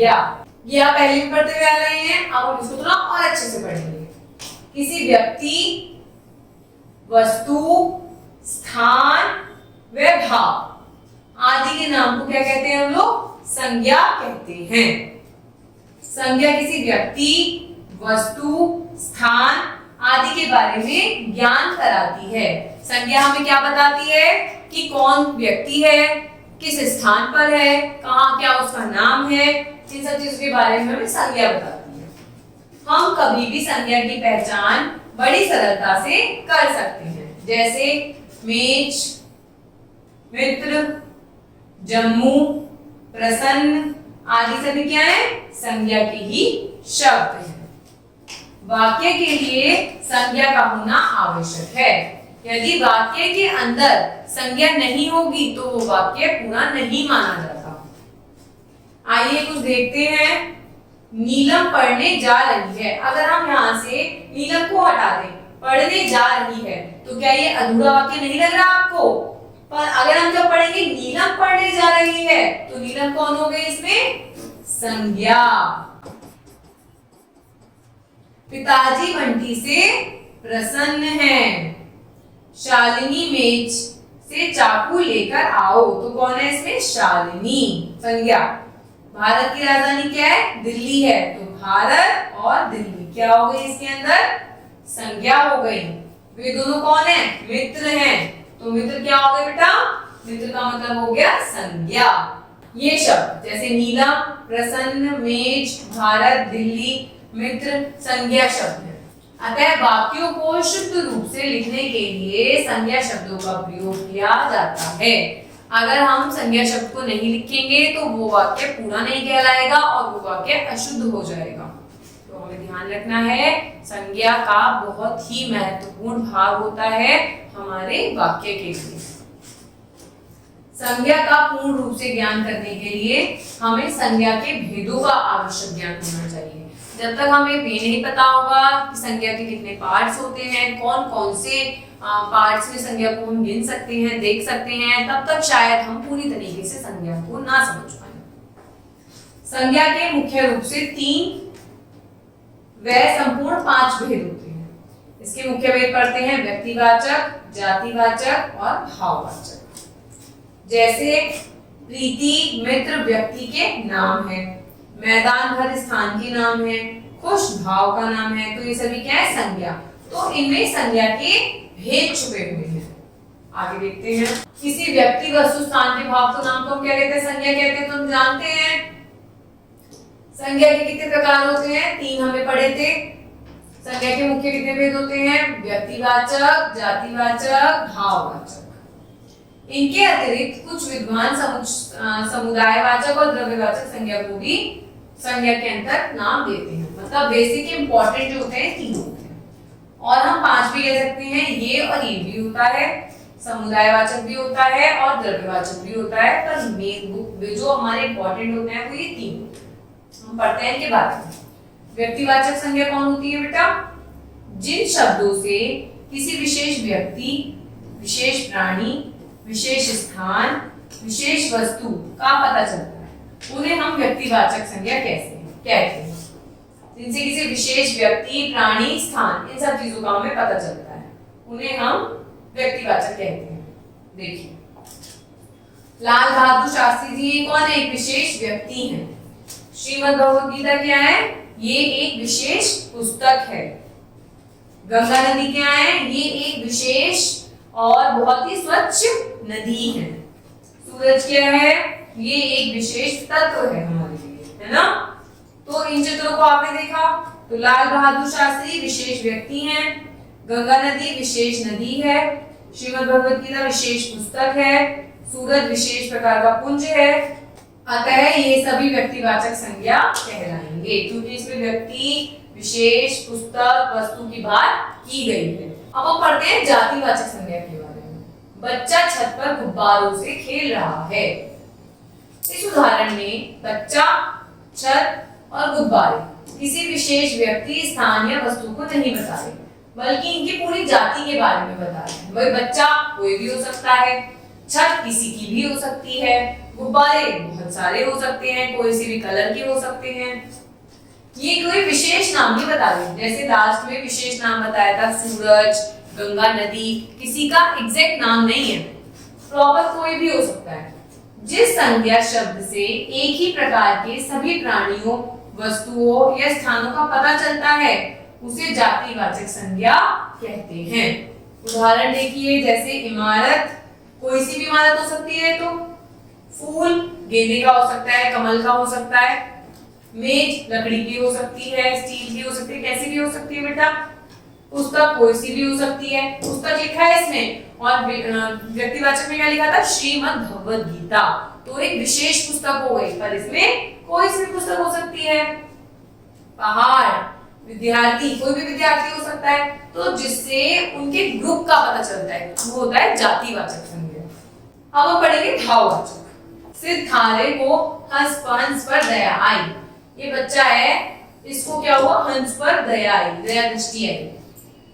संज्ञा। ये आप पहले भी पढ़ते हुए आ रहे हैं, अब हम इसको थोड़ा और अच्छे से पढ़ेंगे। किसी व्यक्ति, वस्तु, स्थान व भाव आदि के नाम को क्या कहते हैं हम लोग? संज्ञा कहते हैं। संज्ञा किसी व्यक्ति, वस्तु, स्थान आदि के बारे में ज्ञान कराती है। संज्ञा हमें क्या बताती है कि कौन व्यक्ति है, किस स्थान पर है, कहाँ क्या उसका नाम है, इन सब चीजों के बारे में हमें संज्ञा बताती है। हम कभी भी संज्ञा की पहचान बड़ी सरलता से कर सकते हैं, जैसे मेज, मित्र, जम्मू, प्रसन्न आदि सभी क्या है? संज्ञा के ही शब्द हैं। वाक्य के लिए संज्ञा का होना आवश्यक है। यदि वाक्य के अंदर संज्ञा नहीं होगी तो वो वाक्य पूरा नहीं माना जाता। आइए कुछ देखते हैं। नीलम पढ़ने जा रही है। अगर हम यहाँ से नीलम को हटा दें, पढ़ने जा रही है, तो क्या ये अधूरा वाक्य नहीं लग रहा आपको? पर अगर हम जब पढ़ेंगे नीलम पढ़ने जा रही है, तो नीलम कौन हो गई इसमें? संज्ञा। पिताजी बंटी से प्रसन्न हैं। शालिनी मेज से चाकू लेकर आओ, तो कौन है इसमें? शालिनी, संज्ञा। भारत की राजधानी क्या है? दिल्ली है, तो भारत और दिल्ली क्या हो गई इसके अंदर? संज्ञा हो गई। वे दोनों कौन है? मित्र हैं, तो मित्र क्या हो गए बेटा? मित्र का मतलब हो गया संज्ञा। ये शब्द जैसे नीलम, प्रसन्न, मेज, भारत, दिल्ली, मित्र संज्ञा शब्द है। अतः वाक्यों को शुद्ध रूप से लिखने के लिए संज्ञा शब्दों का प्रयोग किया जाता है। अगर हम संज्ञा शब्द को नहीं लिखेंगे तो वो वाक्य पूरा नहीं कहलाएगा और वो वाक्य अशुद्ध हो जाएगा। तो हमें ध्यान रखना है, संज्ञा का बहुत ही महत्वपूर्ण भाग होता है हमारे वाक्य के लिए। संज्ञा का पूर्ण रूप से ज्ञान करने के लिए हमें संज्ञा के भेदों का आवश्यक ज्ञान होना चाहिए। जब तक हमें ये नहीं पता होगा कि संज्ञा के कितने पार्ट्स होते हैं, कौन कौन से पार्ट्स में संज्ञा को हम गिन सकते हैं, देख सकते हैं, तब तक शायद हम पूरी तरीके से संज्ञा को ना समझ पाए। संज्ञा के मुख्य रूप से 3 व संपूर्ण 5 भेद होते हैं। इसके मुख्य भेद पढ़ते हैं व्यक्तिवाचक, जातिवाचक और भाववाचक। जैसे प्रीति मित्र व्यक्ति के नाम है, मैदान भर स्थान के नाम है, खुश भाव का नाम है, तो ये सभी क्या है? संज्ञा। तो इनमें संज्ञा के भेद छुपे हुए हैं। आगे देखते हैं। किसी व्यक्ति, वस्तु, स्थान के भाव को नाम को हम क्या कहते हैं? संज्ञा कहते हैं। तो हम जानते हैं संज्ञा के कितने प्रकार होते हैं? 3 हमें पढ़े थे। संज्ञा के मुख्य कितने भेद होते हैं? व्यक्तिवाचक, जातिवाचक, भाववाचक। इनके अतिरिक्त कुछ विद्वान समुदायवाचक और द्रव्यवाचक संज्ञा को भी संज्ञा के अंतर नाम देते हैं। मतलब बेसिक इंपॉर्टेंट जो होते हैं 3 होते हैं, और हम 5 भी कह सकते हैं। ये और ये भी होता है, समुदायवाचक भी होता है और द्रव्यवाचक भी होता है, पर जो हमारे इंपॉर्टेंट होते हैं वो ये 3 होते हैं। हम पढ़ते हैं इनके बारे में। व्यक्तिवाचक संज्ञा कौन होती है बेटा? जिन शब्दों से किसी विशेष व्यक्ति, विशेष प्राणी, विशेष स्थान, विशेष वस्तु का पता चलता है, उन्हें हम व्यक्तिवाचक संज्ञा कहते हैं। जिनसे किसी विशेष व्यक्ति, प्राणी, स्थान, इन सब चीजों का हमें पता चलता है, उन्हें हम व्यक्तिवाचक कहते हैं। देखिए, लाल बहादुर शास्त्री जी कौन है? एक विशेष व्यक्ति हैं। श्रीमद् भगवद गीता क्या है? ये एक विशेष पुस्तक है। गंगा नदी क्या है? ये एक विशेष और बहुत ही स्वच्छ नदी है। सूरज क्या है? ये एक विशेष तत्व है हमारे लिए, है ना? तो इन चित्रों को आपने देखा, तो लाल बहादुर शास्त्री विशेष व्यक्ति हैं, गंगा नदी विशेष नदी है, श्रीमद् भगवद गीता विशेष पुस्तक है, सूरज विशेष प्रकार का पुंज है। अतः ये सभी व्यक्तिवाचक संज्ञा कहलाएंगे, क्योंकि इसमें व्यक्ति, विशेष, पुस्तक, वस्तु की बात की गई है। अब हम पढ़ते हैं जातिवाचक संज्ञा के बारे में। बच्चा छत पर गुब्बारों से खेल रहा है। इस उदाहरण में बच्चा, छत और गुब्बारे किसी विशेष व्यक्ति, स्थान या वस्तु को नहीं बता रहे, बल्कि इनकी पूरी जाति के बारे में बता रहे हैं। वही बच्चा कोई भी हो सकता है, छत किसी की भी हो सकती है, गुब्बारे बहुत सारे हो सकते हैं, कोई सी भी कलर के हो सकते हैं। ये कोई विशेष नाम नहीं बता रहे, जैसे लास्ट में विशेष नाम बताया था सूरज, गंगा, नदी, किसी का एग्जैक्ट नाम नहीं है, प्रॉपर कोई भी हो सकता है। जिस संज्ञा शब्द से एक ही प्रकार के सभी प्राणियों, वस्तुओं या स्थानों का पता चलता है उसे जातिवाचक संज्ञा कहते हैं। उदाहरण देखिए, जैसे इमारत, कोई सी भी इमारत हो सकती है, तो फूल गेंदे का हो सकता है, कमल का हो सकता है, मेज लकड़ी की हो सकती है, स्टील की हो सकती है, कैसी भी हो सकती है बेटा। पुस्तक कोई सी भी हो सकती है, पुस्तक लिखा है इसमें, और व्यक्तिवाचक में क्या लिखा था, श्रीमद् भगवद गीता, तो एक विशेष पुस्तक हो गई, पर इसमें कोई सी भी पुस्तक हो सकती है। पहाड़, विद्यार्थी, कोई भी विद्यार्थी हो सकता है, तो जिससे उनके ग्रुप का पता चलता है वो होता है जातिवाचक संज्ञा। अब हम पढ़ेंगे भाववाचक। सिद्धार्थ को हंस पर दया आई, ये बच्चा है, इसको क्या हुआ, हंस पर दया आई, दया दृष्टि आई।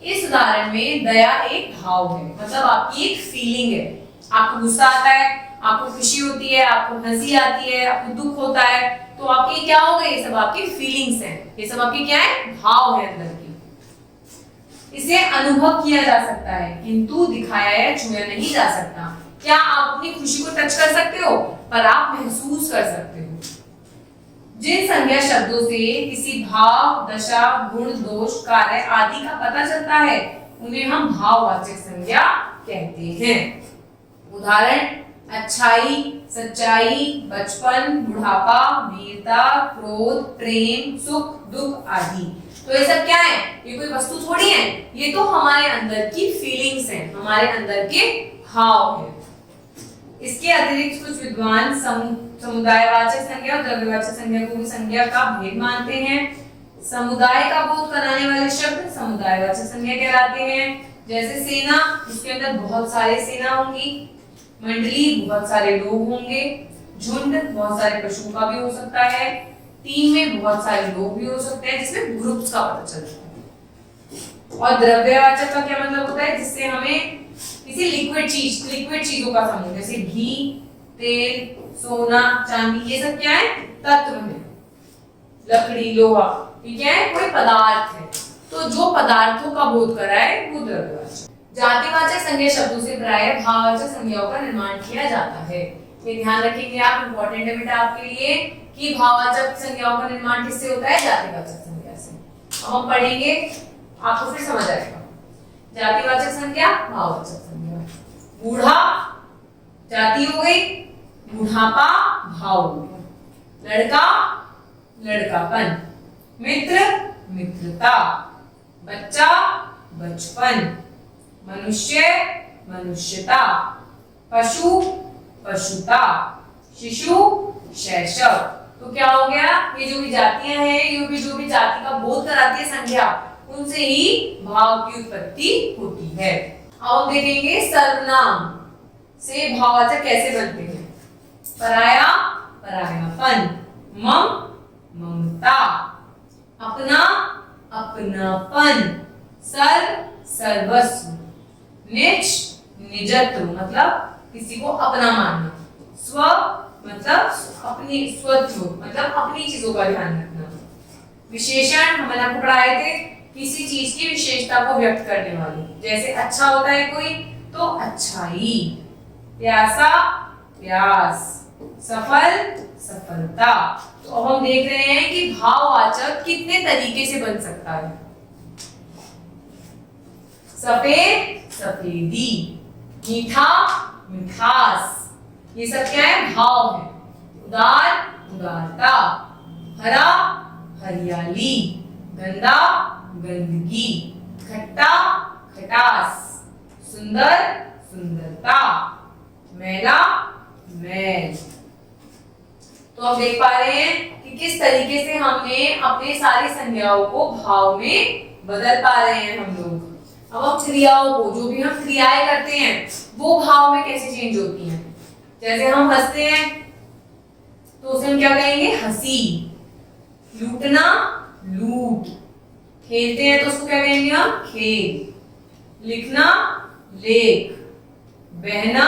इस उदाहरण में दया एक भाव है, मतलब आपकी एक फीलिंग है, आपको गुस्सा आता है, आपको खुशी होती है, आपको हंसी आती है, आपको दुख होता है, तो आपकी क्या हो गए, ये सब आपकी फीलिंग्स हैं, ये सब आपकी क्या है, भाव है अंदर की। इसे अनुभव किया जा सकता है किंतु दिखाया या छुआ नहीं जा सकता। क्या आप अपनी खुशी को टच कर सकते हो, पर आप महसूस कर सकते हो। जिन संज्ञा शब्दों से किसी भाव, दशा, गुण, दोष, कार्य आदि का पता चलता है उन्हें हम भाववाचक संज्ञा कहते हैं। उदाहरण, अच्छाई, सच्चाई, बचपन, बुढ़ापा, वीरता, क्रोध, प्रेम, सुख, दुख आदि। तो ये सब क्या है, ये कोई वस्तु थोड़ी है, ये तो हमारे अंदर की फीलिंग्स हैं, हमारे अंदर के भाव हैं। इसके अतिरिक्त कुछ विद्वान समुदायवाचक संज्ञा और द्रव्यवाचक संज्ञा को भी संज्ञा का भेद मानते हैं। समुदाय का बोध कराने वाले शब्द समुदायवाचक संज्ञा कहलाते हैं। जैसे सेना, उसके अंदर बहुत सारे सेना होंगी, मंडली बहुत सारे लोग होंगे, झुंड बहुत सारे पशुओं का भी हो सकता है, टीम में बहुत सारे लोग भी हो सकते हैं, जिसमें ग्रुप्स का पता चलता है। और द्रव्यवाचक का क्या मतलब होता है, जिससे हमें किसी लिक्विड चीजों का समूह, जैसे घी, तेल, सोना, चांदी, ये सब क्या है, तत्व है। लकड़ी, लोहा, ये क्या है, कोई पदार्थ है। तो जो पदार्थों का बोध कराए वो द्रव्यवाचक। जातिवाचक संज्ञा शब्दों से प्रायः भाववाचक संज्ञाओं का निर्माण किया जाता है। ये ध्यान रखेंगे आप, इंपॉर्टेंट है बेटा आपके लिए, कि भाववाचक संज्ञाओं का निर्माण किससे होता है, जातिवाचक संज्ञा से। अब हम पढ़ेंगे, आपको फिर समझ आएगा। जातिवाचक संज्ञा, भाववाचक संज्ञा। बूढ़ा जाति हो गई, बुढ़ापा भाव हो गया, लड़का लड़कापन, मित्र मित्रता, बच्चा बचपन, मनुष्य मनुष्यता, पशु पशुता, शिशु शैशव। तो क्या हो गया, ये जो भी जातियां हैं, ये जो भी जाति का बोध कराती है संज्ञा, उनसे ही भाव की उत्पत्ति होती है। अब हम देखेंगे सर्वनाम से भाववाचक कैसे बनते हैं। पराया परायापन, मम ममता, अपना अपनापन, सर्व सर्वस्व, निज निजत्व मतलब किसी को अपना मानना, स्व मतलब अपनी स्वत्व मतलब अपनी चीजों का ध्यान रखना, विशेषण हमने आपको पढ़ाए थे, किसी चीज की विशेषता को व्यक्त करने वाले, जैसे अच्छा होता है कोई तो अच्छाई, प्यासा प्यास, सफल सफलता। तो अब हम देख रहे हैं कि भाववाचक कितने तरीके से बन सकता है। सफेद सफेदी, मीठा मिठास, ये सब क्या है, भाव है। उदार उदारता, हरा हरियाली, गंदा गंदगी, खट्टा खटास, सुंदर सुंदरता, मैला मैल। तो आप देख पा रहे हैं कि किस तरीके से हमने अपने सारी संज्ञाओं को भाव में बदल पा रहे हैं हम लोग। अब हम क्रियाओं को, जो भी हम क्रियाएं करते हैं वो भाव में कैसे चेंज होती हैं। जैसे हम हंसते हैं तो उसे हम क्या कहेंगे, हंसी, लूटना लूट, खेलते हैं तो उसको क्या कहेंगे हम, खेल, लिखना लेख, बहना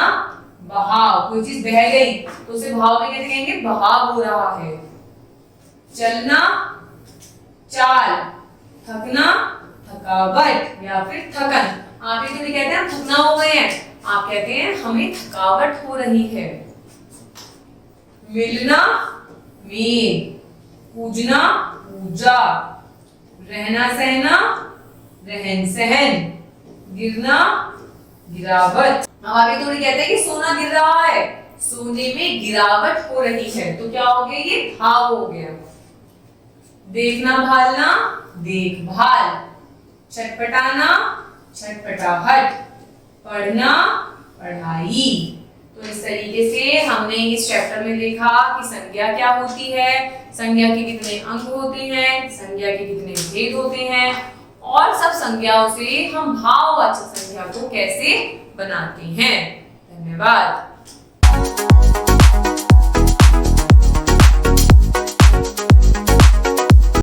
बहाव, कोई चीज बह गई तो उसे भाव में कैसे कहेंगे, बहाव हो रहा है। चलना, चाल, थकना, थकावट या फिर थकन। आप ये तो नहीं कहते हम थकना हो गए हैं, आप कहते हैं हमें थकावट हो रही है। मिलना, मेल, पूजना, पूजा, रहना सहना, रहन सहन, गिरना, गिरावट। अब आप ये थोड़ी कहते हैं कि सोना गिर रहा है, सोने में गिरावट हो रही है, तो क्या हो गया, ये भाव हो गया। देखना भालना, देखभाल, छटपटाना, छटपटाहट, पढ़ना, पढ़ाई। तो इस तरीके से हमने इस चैप्टर में देखा कि संज्ञा क्या होती है, संज्ञा के कितने अंग होते हैं, संज्ञा के कितने भेद होते हैं और सब संज्ञाओं से हम भाववाचक संज्ञा को कैसे बनाते हैं। धन्यवाद।